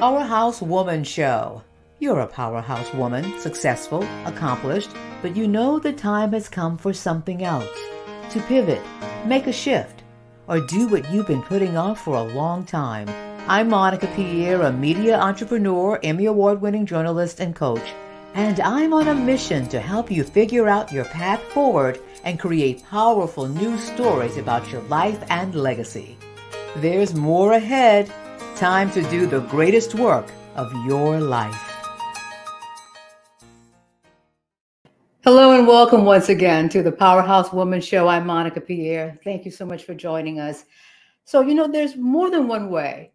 Powerhouse Woman Show. You're a powerhouse woman, successful, accomplished, but you know the time has come for something else. To pivot, make a shift, or do what you've been putting off for a long time. I'm Monica Pierre, a media entrepreneur, Emmy Award-winning journalist and coach, and I'm on a mission to help you figure out your path forward and create powerful new stories about your life and legacy. There's more ahead. Time to do the greatest work of your life. Hello and welcome once again to the Powerhouse Woman Show. I'm Monica Pierre. Thank you so much for joining us. So, there's more than one way.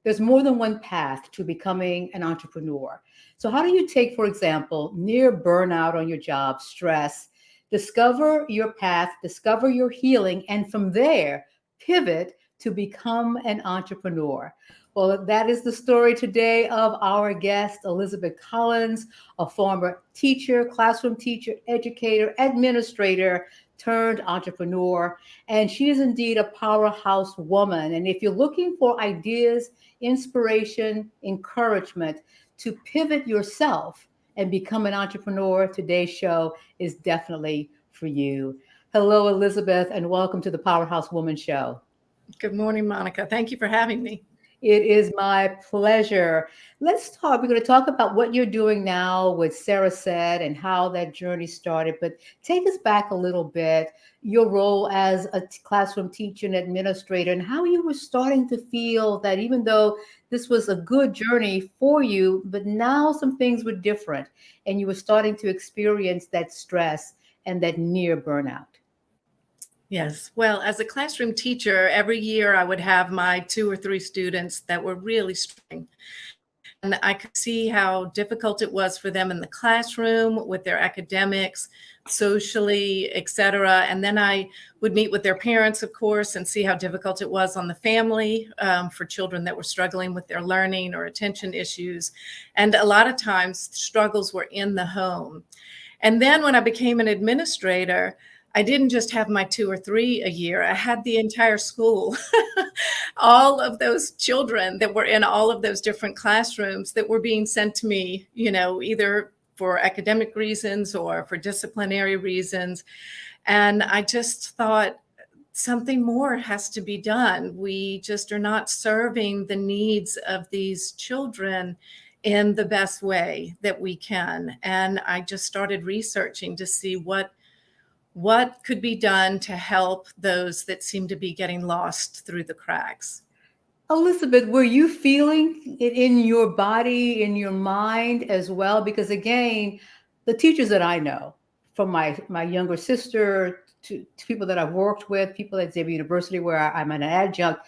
There's more than one path to becoming an entrepreneur. So how do you take, for example, near burnout on your job, stress, discover your path, discover your healing, and from there, pivot to become an entrepreneur? Well, that is the story today of our guest, Elizabeth Collins, a former teacher, classroom teacher, educator, administrator, turned entrepreneur. And she is indeed a powerhouse woman. And if you're looking for ideas, inspiration, encouragement to pivot yourself and become an entrepreneur, today's show is definitely for you. Hello, Elizabeth, and welcome to the Powerhouse Woman Show. Good morning, Monica. Thank you for having me. It is my pleasure. Let's talk. We're going to talk about what you're doing now with CEREST and how that journey started. But take us back a little bit, your role as a classroom teacher and administrator, and how you were starting to feel that even though this was a good journey for you, but now some things were different and you were starting to experience that stress and that near burnout. Yes. Well, as a classroom teacher, every year I would have my 2 or 3 students that were really struggling. And I could see how difficult it was for them in the classroom with their academics, socially, etc. And then I would meet with their parents, of course, and see how difficult it was on the family for children that were struggling with their learning or attention issues. And a lot of times struggles were in the home. And then when I became an administrator, I didn't just have my 2 or 3 a year. I had the entire school, all of those children that were in all of those different classrooms that were being sent to me, either for academic reasons or for disciplinary reasons. And I just thought something more has to be done. We just are not serving the needs of these children in the best way that we can. And I just started researching to see what could be done to help those that seem to be getting lost through the cracks. Elizabeth, were you feeling it in your body, in your mind as well? Because again, the teachers that I know, from my younger sister to people that I've worked with, people at Xavier University where I'm an adjunct,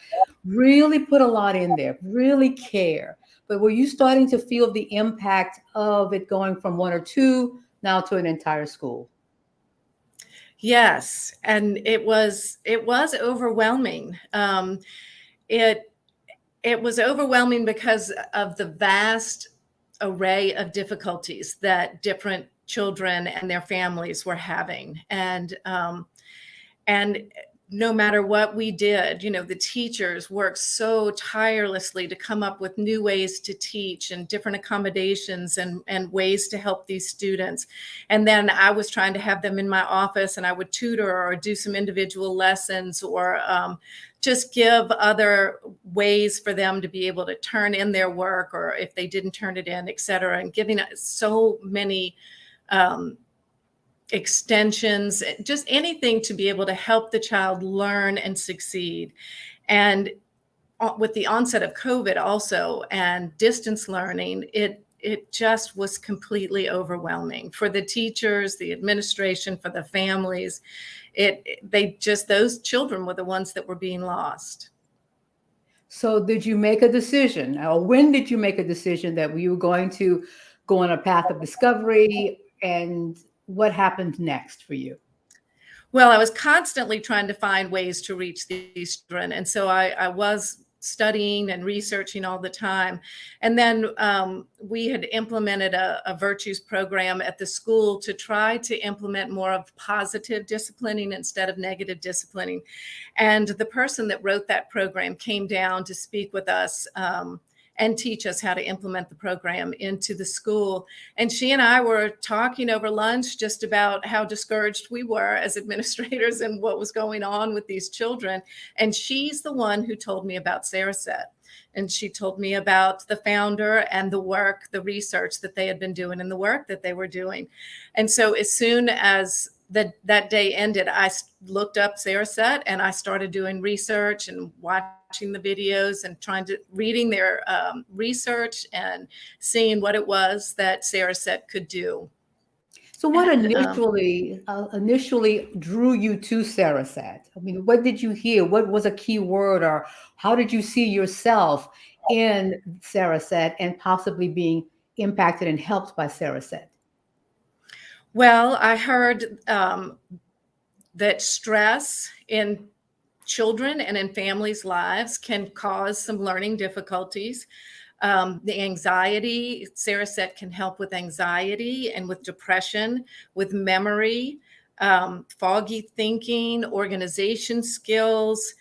really put a lot in there, really care. But were you starting to feel the impact of it going from 1 or 2 now to an entire school? Yes, and it was overwhelming. It was overwhelming because of the vast array of difficulties that different children and their families were having, and no matter what we did, the teachers worked so tirelessly to come up with new ways to teach and different accommodations and ways to help these students. And then I was trying to have them in my office and I would tutor or do some individual lessons or just give other ways for them to be able to turn in their work, or if they didn't turn it in, et cetera, and giving so many extensions, just anything to be able to help the child learn and succeed. And with the onset of COVID also and distance learning, it just was completely overwhelming for the teachers, the administration, for the families. Those children were the ones that were being lost. So did you make a decision, or when did you make a decision that you were going to go on a path of discovery, and what happened next for you? Well, I was constantly trying to find ways to reach these children. And so I was studying and researching all the time. And then we had implemented a virtues program at the school to try to implement more of positive disciplining instead of negative disciplining. And the person that wrote that program came down to speak with us and teach us how to implement the program into the school. And she and I were talking over lunch just about how discouraged we were as administrators and what was going on with these children. And she's the one who told me about CEREST. And she told me about the founder and the work, the research that they had been doing and the work that they were doing. And so as soon as that day ended, I looked up CEREST and I started doing research and watching the videos and reading their research and seeing what it was that CEREST could do. So what initially drew you to CEREST? I mean, what did you hear? What was a key word, or how did you see yourself in CEREST and possibly being impacted and helped by CEREST? Well, I heard that stress in children and in families' lives can cause some learning difficulties. The anxiety, CEREST can help with anxiety and with depression, with memory, foggy thinking, organization skills.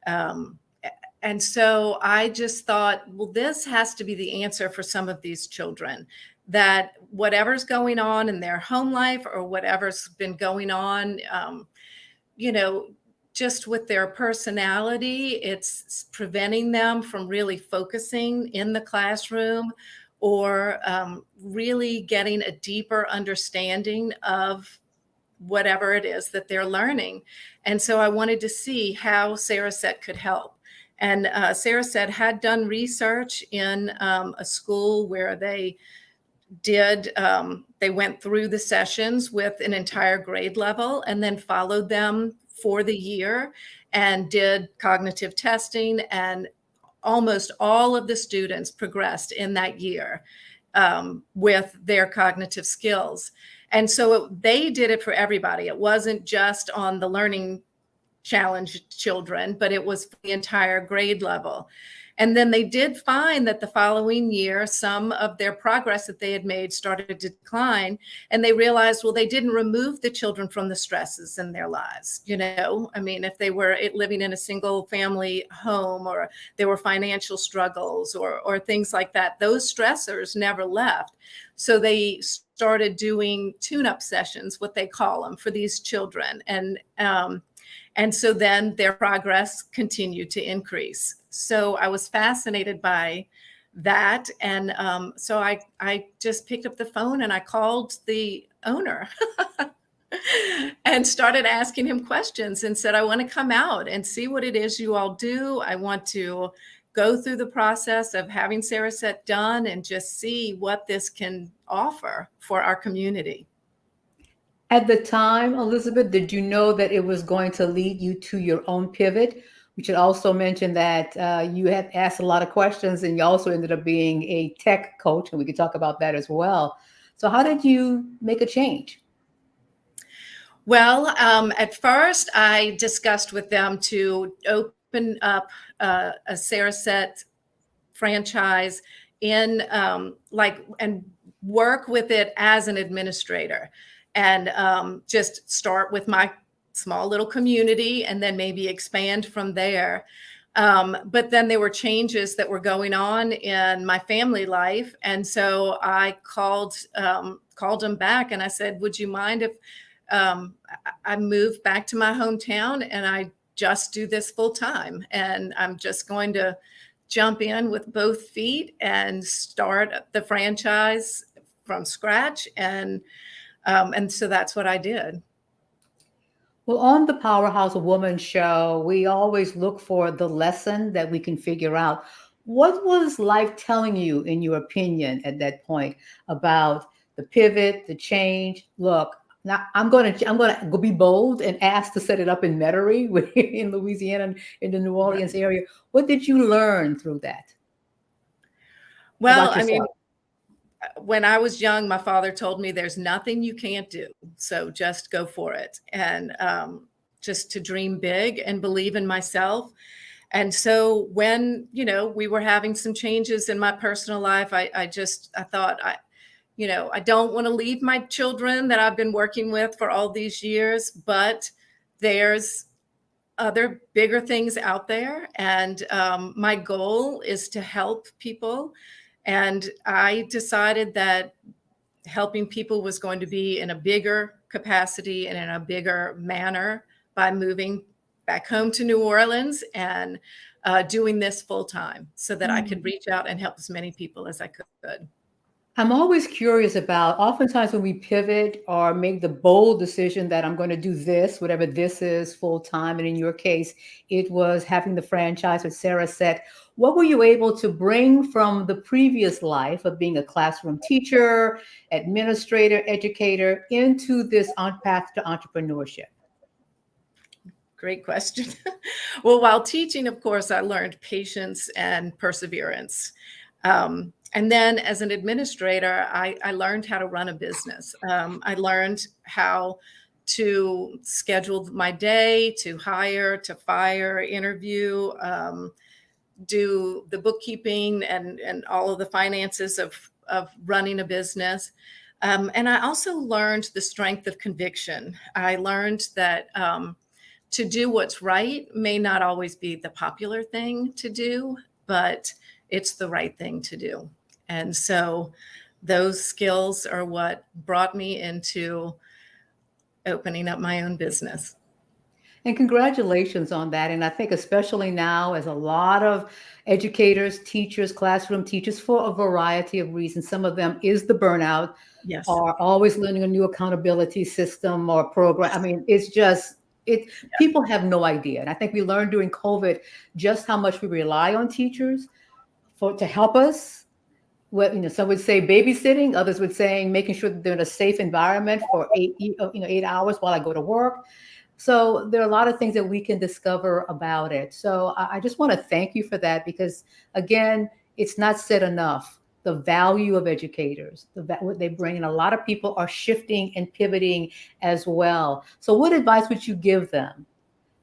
And so I just thought, well, this has to be the answer for some of these children, that whatever's going on in their home life or whatever's been going on, just with their personality, it's preventing them from really focusing in the classroom or really getting a deeper understanding of whatever it is that they're learning. And so I wanted to see how CEREST could help. And CEREST had done research in a school where they went through the sessions with an entire grade level and then followed them for the year and did cognitive testing, and almost all of the students progressed in that year with their cognitive skills. And so they did it for everybody. It wasn't just on the learning challenged children, but it was the entire grade level. And then they did find that the following year, some of their progress that they had made started to decline. And they realized, well, they didn't remove the children from the stresses in their lives. I mean, if they were living in a single family home, or there were financial struggles or things like that, those stressors never left. So they started doing tune-up sessions, what they call them, for these children. And so then their progress continued to increase. So I was fascinated by that. And so I just picked up the phone and I called the owner and started asking him questions and said, I want to come out and see what it is you all do. I want to go through the process of having CEREST done and just see what this can offer for our community. At the time, Elizabeth, did you know that it was going to lead you to your own pivot? We should also mention that you had asked a lot of questions and you also ended up being a tech coach, and we could talk about that as well. So how did you make a change? Well, at first I discussed with them to open up a CEREST franchise and work with it as an administrator. And just start with my small little community and then maybe expand from there. But then there were changes that were going on in my family life. And so I called them back and I said, would you mind if I moved back to my hometown and I just do this full time? And I'm just going to jump in with both feet and start the franchise from scratch. And so that's what I did. Well, on the Powerhouse Woman show, we always look for the lesson that we can figure out. What was life telling you, in your opinion, at that point about the pivot, the change? Look, now I'm gonna go be bold and ask to set it up in Metairie in Louisiana, in the New Orleans area. What did you learn through that? Well, I mean, when I was young, my father told me there's nothing you can't do. So just go for it. And just to dream big and believe in myself. And so when, we were having some changes in my personal life, I thought, I don't want to leave my children that I've been working with for all these years, but there's other bigger things out there. And my goal is to help people. And I decided that helping people was going to be in a bigger capacity and in a bigger manner by moving back home to New Orleans and doing this full time so that I could reach out and help as many people as I could. I'm always curious about, oftentimes when we pivot or make the bold decision that I'm going to do this, whatever this is, full time, and in your case, it was having the franchise with CEREST. What were you able to bring from the previous life of being a classroom teacher, administrator, educator into this path to entrepreneurship? Great question. Well, while teaching, of course, I learned patience and perseverance. And then as an administrator, I learned how to run a business. I learned how to schedule my day, to hire, to fire, interview, do the bookkeeping and all of the finances of running a business. And I also learned the strength of conviction. I learned that to do what's right may not always be the popular thing to do, but it's the right thing to do. And so those skills are what brought me into opening up my own business. And congratulations on that. And I think especially now, as a lot of educators, teachers, classroom teachers, for a variety of reasons, some of them is the burnout, Yes. are always learning a new accountability system or program. I mean, it's just, people have no idea. And I think we learned during COVID just how much we rely on teachers to help us. Well, some would say babysitting, others would say making sure that they're in a safe environment for 8 hours while I go to work. So there are a lot of things that we can discover about it. So I just want to thank you for that, because again, it's not said enough, the value of educators, what they bring, and a lot of people are shifting and pivoting as well. So what advice would you give them,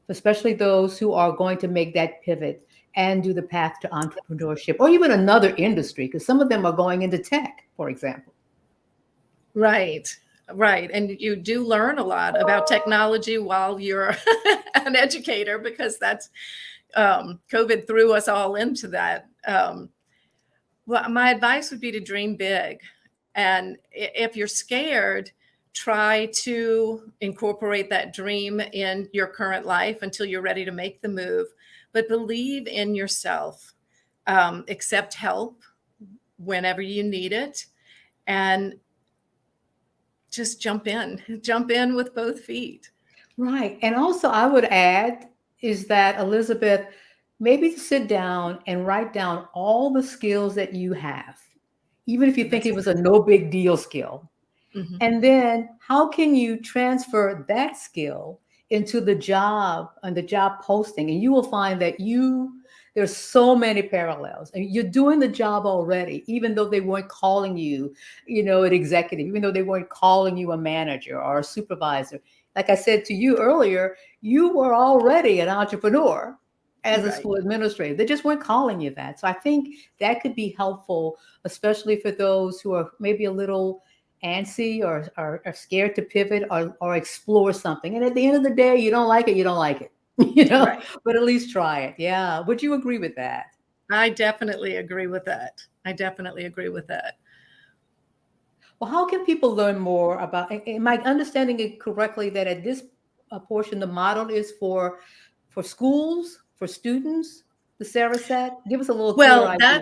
especially those who are going to make that pivot and do the path to entrepreneurship, or even another industry, because some of them are going into tech, for example? Right. Right. And you do learn a lot about technology while you're an educator, because that's COVID threw us all into that. Well, my advice would be to dream big. And if you're scared, try to incorporate that dream in your current life until you're ready to make the move. But believe in yourself, accept help whenever you need it, and just jump in with both feet. Right. And also I would add is that, Elizabeth, maybe to sit down and write down all the skills that you have, even if you think it was a no big deal skill. Mm-hmm. And then how can you transfer that skill into the job and the job posting? And you will find that there's so many parallels, and you're doing the job already, even though they weren't calling you, an executive, even though they weren't calling you a manager or a supervisor. Like I said to you earlier, you were already an entrepreneur as a school administrator. They just weren't calling you that. So I think that could be helpful, especially for those who are maybe a little antsy or are scared to pivot or explore something. And at the end of the day, you don't like it, you don't like it, Right. but at least try it. Yeah. Would you agree with that? I definitely agree with that. Well, how can people learn more about, am I understanding it correctly that at this portion, the model is for schools, for students, the CEREST? Give us a little clearer idea.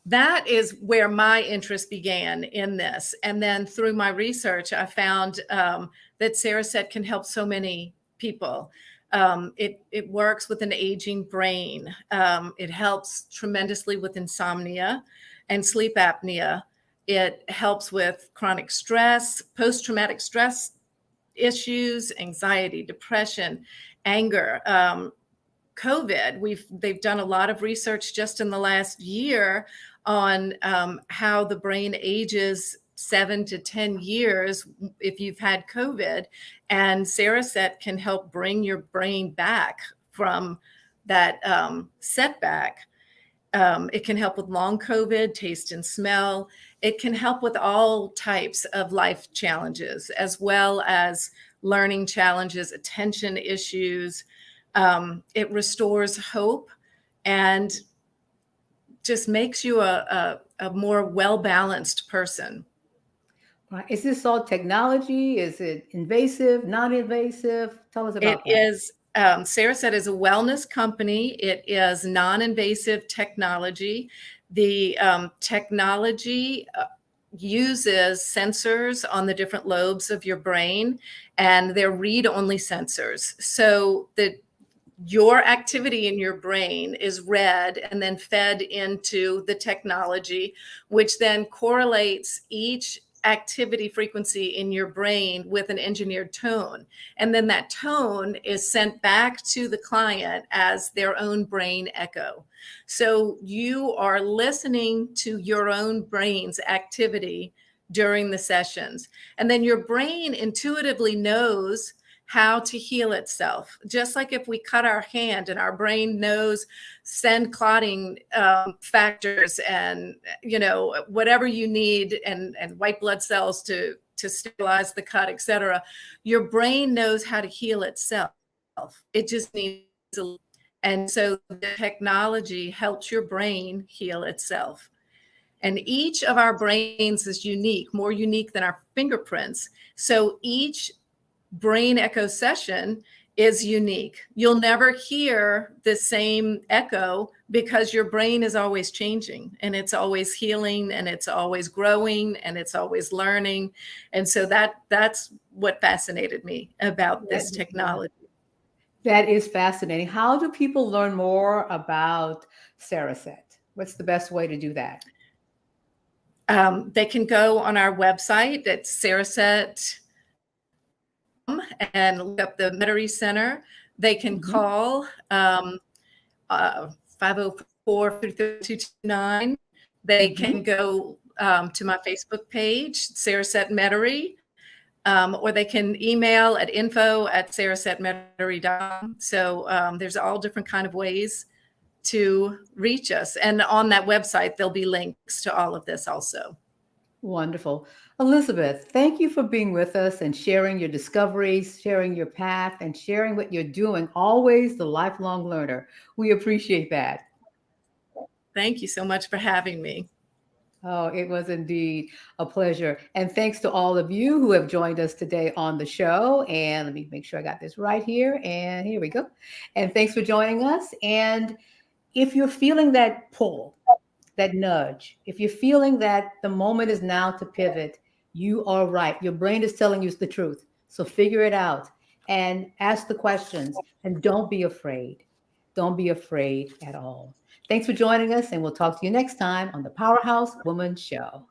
That is where my interest began in this. And then through my research, I found that CEREST can help so many people. It works with an aging brain. It helps tremendously with insomnia and sleep apnea. It helps with chronic stress, post-traumatic stress issues, anxiety, depression, anger. COVID, they've done a lot of research just in the last year on how the brain ages 7 to 10 years if you've had COVID, and CEREST can help bring your brain back from that setback. It can help with long COVID, taste and smell. It can help with all types of life challenges, as well as learning challenges, attention issues, It restores hope and just makes you a more well-balanced person. Right. Is this all technology? Is it invasive, non-invasive? Tell us It about that. is, CEREST is a wellness company. It is non-invasive technology. The technology uses sensors on the different lobes of your brain, and they're read-only sensors. So your activity in your brain is read and then fed into the technology, which then correlates each activity frequency in your brain with an engineered tone. And then that tone is sent back to the client as their own brain echo. So you are listening to your own brain's activity during the sessions. And then your brain intuitively knows how to heal itself. Just like if we cut our hand and our brain knows send clotting factors and, whatever you need and white blood cells to stabilize the cut, etc. Your brain knows how to heal itself. It just needs a, and so the technology helps your brain heal itself. And each of our brains is unique, more unique than our fingerprints. So each brain echo session is unique. You'll never hear the same echo because your brain is always changing and it's always healing and it's always growing and it's always learning. And so that's what fascinated me about this technology. That is fascinating. How do people learn more about CEREST? What's the best way to do that? They can go on our website at CEREST and look up the METARIE Center. They can call 504-33229. They can go to my Facebook page, CEREST-METARIE, or they can email at info@CEREST-METARIE.com. So there's all different kind of ways to reach us. And on that website, there'll be links to all of this also. Wonderful. Elizabeth, thank you for being with us and sharing your discoveries, sharing your path, and sharing what you're doing. Always the lifelong learner. We appreciate that. Thank you so much for having me. Oh, it was indeed a pleasure. And thanks to all of you who have joined us today on the show. And let me make sure I got this right here. And here we go. And thanks for joining us. And if you're feeling that pull, that nudge, if you're feeling that the moment is now to pivot, you are right. Your brain is telling you the truth. So figure it out and ask the questions and don't be afraid. Don't be afraid at all. Thanks for joining us, and we'll talk to you next time on the Powerhouse Woman Show.